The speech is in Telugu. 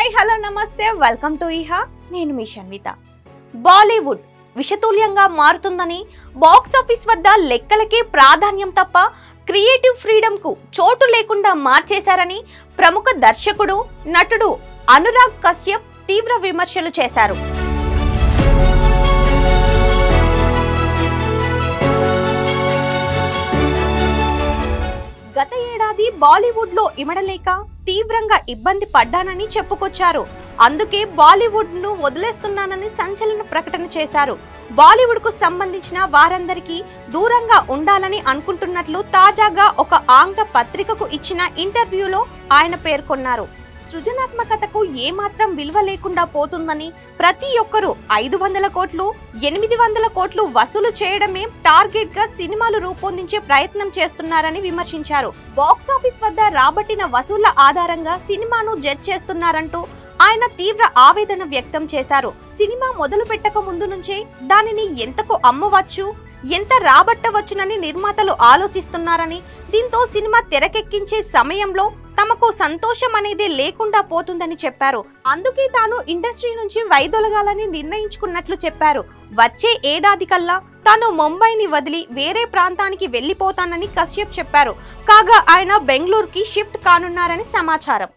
హాయ్ హలో నమస్తే వెల్కమ్ టు ఇహా నేను మీ షన్విత. బాలీవుడ్ విషతుల్యంగా మారుతుందని బాక్స్ ఆఫీస్ వద్ద లెక్కలకే ప్రాధాన్యం తప్ప క్రియేటివ్ ఫ్రీడమ్ కు చోటు లేకుండా మార్చేశారని ప్రముఖ దర్శకుడు నటుడు అనురాగ్ కశ్యప్ తీవ్ర విమర్శలు చేశారు. గత ఏడాది బాలీవుడ్ లో ఇమడలేక తీవ్రంగా ఇబ్బంది పడ్డానని చెప్పుకొచ్చారు. అందుకే బాలీవుడ్ ను వదిలేస్తున్నానని సంచలన ప్రకటన చేశారు. బాలీవుడ్ కు సంబంధించిన వారందరికీ దూరంగా ఉండాలని అనుకుంటున్నట్లు తాజాగా ఒక ఆంగ్ల పత్రికకు ఇచ్చిన ఇంటర్వ్యూలో ఆయన పేర్కొన్నారు. సృజనాత్మకతకు ఏమాత్రం విలువ లేకుండా పోతుందని, ప్రతి ఒక్కరూ 500 కోట్లు 800 కోట్లు వసూలు చేయడమే టార్గెట్ గా సినిమాలు రూపొందించే ప్రయత్నం చేస్తున్నారని విమర్శించారు. బాక్స్ ఆఫీస్ వద్ద రాబట్టిన వసూళ్ల ఆధారంగా సినిమాను జడ్జ్ చేస్తున్నారంటూ ఆయన తీవ్ర ఆవేదన వ్యక్తం చేశారు. సినిమా మొదలు పెట్టక ముందు నుంచే దానిని ఎంతకు అమ్మవచ్చు, ఎంత రాబట్టవచ్చునని నిర్మాతలు ఆలోచిస్తున్నారని, దీంతో సినిమా తెరకెక్కించే సమయంలో తమకు సంతోషం అనేది లేకుండా పోతుందని చెప్పారు. అందుకే తాను ఇండస్ట్రీ నుంచి వైదొలగాలని నిర్ణయించుకున్నట్లు చెప్పారు. వచ్చే ఏడాది కల్లా తాను ముంబైని వదిలి వేరే ప్రాంతానికి వెళ్లిపోతానని కశ్యప్ చెప్పారు. కాగా ఆయన బెంగళూరుకి షిఫ్ట్ కానున్నారని సమాచారం.